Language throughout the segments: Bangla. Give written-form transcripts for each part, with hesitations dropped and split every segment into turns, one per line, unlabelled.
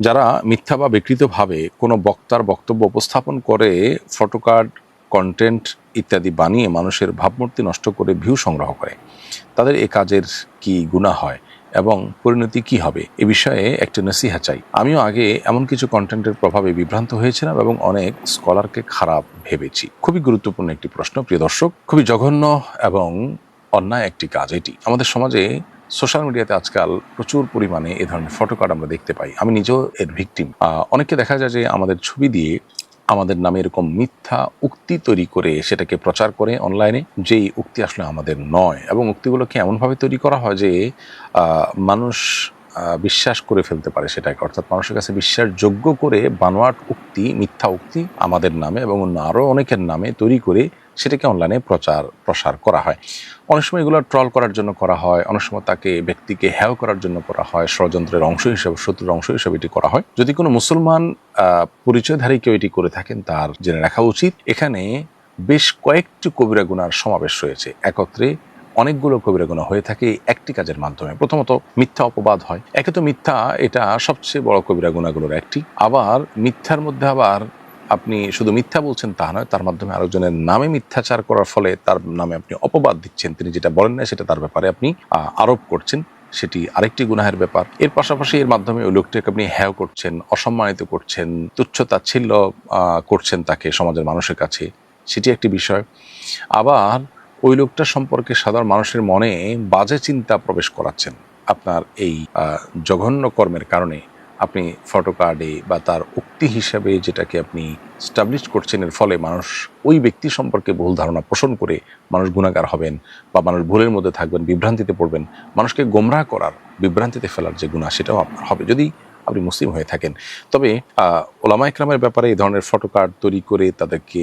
যারা মিথ্যা বা বিকৃতভাবে কোনো বক্তার বক্তব্য উপস্থাপন করে ফটোকার্ড, কন্টেন্ট ইত্যাদি বানিয়ে মানুষের ভাবমূর্তি নষ্ট করে ভিউ সংগ্রহ করে, তাদের এ কাজের কি গুনাহ হয় এবং পরিণতি কি হবে, এ বিষয়ে একটি নসিহা চাই। আমিও আগে এমন কিছু কন্টেন্টের প্রভাবে বিভ্রান্ত হয়েছিলাম এবং অনেক স্কলারকে খারাপ ভেবেছি। খুবই গুরুত্বপূর্ণ একটি প্রশ্ন, প্রিয় দর্শক। খুবই জঘন্য এবং অন্যায় একটি কাজ এটি। আমাদের সমাজে সোশ্যাল মিডিয়াতে আজকাল প্রচুর পরিমাণে এ ধরনের ফটোকার্ড আমরা দেখতে পাই। আমি নিজেও এর ভিকটিম। অনেককে দেখা যায় যে আমাদের ছবি দিয়ে আমাদের নামে এরকম মিথ্যা উক্তি তৈরি করে সেটাকে প্রচার করে অনলাইনে, যেই উক্তি আসলে আমাদের নয়, এবং উক্তিগুলোকে এমনভাবে তৈরি করা হয় যে মানুষ বিশ্বাস করে ফেলতে পারে সেটাকে, অর্থাৎ মানুষের কাছে বিশ্বাসযোগ্য করে বানোয়াট উক্তি, মিথ্যা উক্তি আমাদের নামে এবং অন্য আরও অনেকের নামে তৈরি করে সেটাকে অনলাইনে প্রসার করা হয়। অনেক সময় এগুলো ট্রল করার জন্য করা হয়, অনেক সময় তাকে ব্যক্তিকে হেয় করার জন্য করা হয়, ষড়যন্ত্রের অংশ হিসেবে, শত্রুর অংশ হিসেবে এটি করা হয়। যদি কোনো মুসলমান পরিচয়ধারী কেউ এটি করে থাকেন, তার জেনে রাখা উচিত এখানে বেশ কয়েকটি কবিরা গুনার সমাবেশ রয়েছে। একত্রে অনেকগুলো কবিরা গুনাহ হয়ে থাকে একটি কাজের মাধ্যমে। প্রথমত মিথ্যা অপবাদ হয়। একে তো মিথ্যা, এটা সবচেয়ে বড় কবিরা গুনাহগুলোর একটি। আবার মিথ্যার মধ্যে আবার আপনি শুধু মিথ্যা বলছেন তা নয়, তার মাধ্যমে আরেকজনের নামে মিথ্যাচার করার ফলে তার নামে আপনি অপবাদ দিচ্ছেন, তিনি যেটা বলেন না সেটা তার ব্যাপারে আপনি আরোপ করছেন, সেটি আরেকটি গুনাহের ব্যাপার। এর পাশাপাশি এর মাধ্যমে ওই লোকটাকে আপনি হেয় করছেন, অসম্মানিত করছেন, তুচ্ছ-তাচ্ছিল্য করছেন তাকে সমাজের মানুষের কাছে, সেটি একটি বিষয়। আবার ওই লোকটা সম্পর্কে সাধারণ মানুষের মনে বাজে চিন্তা প্রবেশ করাচ্ছেন আপনার এই জঘন্য কর্মের কারণে। আপনি ফটোকার্ডে বা তার উক্তি হিসাবে যেটাকে আপনি স্টাবলিশ করছেন, এর ফলে মানুষ ওই ব্যক্তি সম্পর্কে ভুল ধারণা পোষণ করে মানুষ গুনাহগার হবেন বা মানুষ ভুলের মধ্যে থাকবেন, বিভ্রান্তিতে পড়বেন। মানুষকে গোমরাহ করার, বিভ্রান্তিতে ফেলার যে গুনাহ, সেটাও আপনার হবে যদি আপনি মুসলিম হয়ে থাকেন। তবে ওলামা ইকরামের ব্যাপারে এই ধরনের ফটোকার্ড তৈরি করে তাদেরকে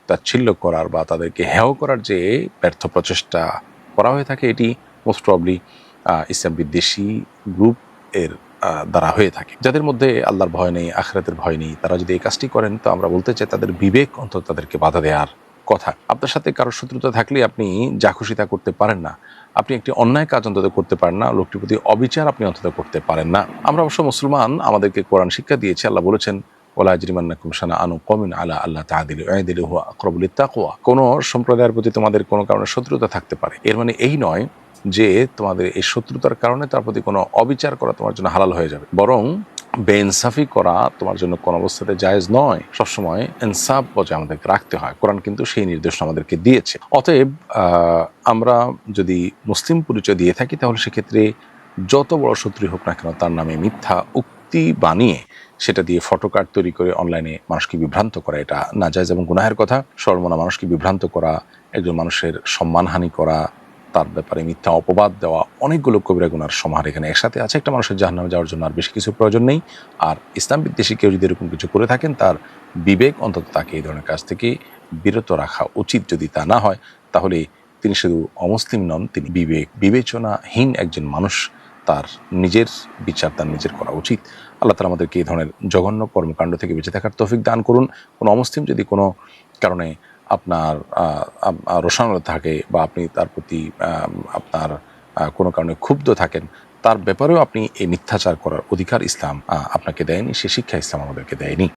তাচ্ছিল্য করার বা তাদেরকে হেয় করার যে ব্যর্থ প্রচেষ্টা করা হয়ে থাকে, এটি মোস্ট প্রবলি ইসলাম বিদ্বেষী গ্রুপ এর দ্বারা হয়ে থাকে। যাদের মধ্যে আল্লাহর ভয় নেই, আখিরাতের ভয় নেই, তারা যদি এই কাজটি করেন, তো আমরা বলতে চাই তাদের বিবেক অন্তত তাদেরকে বাধা দেওয়ার কথা। আপনার সাথে কারোর শত্রুতা থাকলে আপনি যা খুশি তা করতে পারেন না, আপনি একটি অন্যায় কাজ অন্তত করতে পারেন না, লোকটির প্রতি অবিচার আপনি অন্তত করতে পারেন না। আমরা অবশ্য মুসলমান, আমাদেরকে কোরআন শিক্ষা দিয়েছে। আল্লাহ বলেছেন, ওয়ালা ইয়াজরিমান্নাকুম শানাআনু কওমিন আলা আল্লা তা'দিলু ই'দিলু হুয়া আকরাবু লিত্তাকওয়া। কোন সম্প্রদায়ের প্রতি তোমাদের কোনো কারণে শত্রুতা থাকতে পারে, এর মানে এই নয় যে তোমাদের এই শত্রুতার কারণে তার প্রতি কোনো অবিচার করা তোমার জন্য হালাল হয়ে যাবে, বরং বেইনসাফি করা তোমার জন্য কোনো অবস্থাতে জায়েজ নয়। সবসময় ইনসাফ বজায় আমাদেরকে রাখতে হয়। কোরআন কিন্তু সেই নির্দেশনা আমাদেরকে দিয়েছে। অতএব আমরা যদি মুসলিম পরিচয় দিয়ে থাকি, তাহলে সেক্ষেত্রে যত বড় শত্রু হোক না কেন, তার নামে মিথ্যা উক্তি বানিয়ে সেটা দিয়ে ফটোকার্ড তৈরি করে অনলাইনে মানুষকে বিভ্রান্ত করা, এটা নাজায়েজ এবং গুনাহের কথা। সর্বমনা মানুষকে বিভ্রান্ত করা, একজন মানুষের সম্মানহানি করা, তার ব্যাপারে মিথ্যা অপবাদ দেওয়া, অনেকগুলো কবিরা গুনার সমাহার এখানে একসাথে আছে। একটা মানুষের জাহান্নামে যাওয়ার জন্য আর বেশি কিছু প্রয়োজন নেই। আর ইসলাম বিদ্বেষী কেউ যদি এরকম কিছু করে থাকেন, তার বিবেক অন্তত তাকে এই ধরনের কাজ থেকে বিরত রাখা উচিত। যদি তা না হয়, তাহলে তিনি শুধু অমুসলিম নন, তিনি বিবেচনাহীন একজন মানুষ। তার নিজের বিচার তার নিজের করা উচিত। আল্লাহ তাআলা আমাদেরকে এই ধরনের জঘন্য কর্মকাণ্ড থেকে বেঁচে থাকার তৌফিক দান করুন। কোনো অমুসলিম যদি কোনো কারণে আপনার রোষানল থাকে বা আপনি তার প্রতি আপনার কোনো কারণে ক্ষুব্ধ থাকেন, তার ব্যাপারেও আপনি এই মিথ্যাচার করার অধিকার ইসলাম আপনাকে দেয়নি, সে শিক্ষা ইসলাম আমাদেরকে দেয়নি।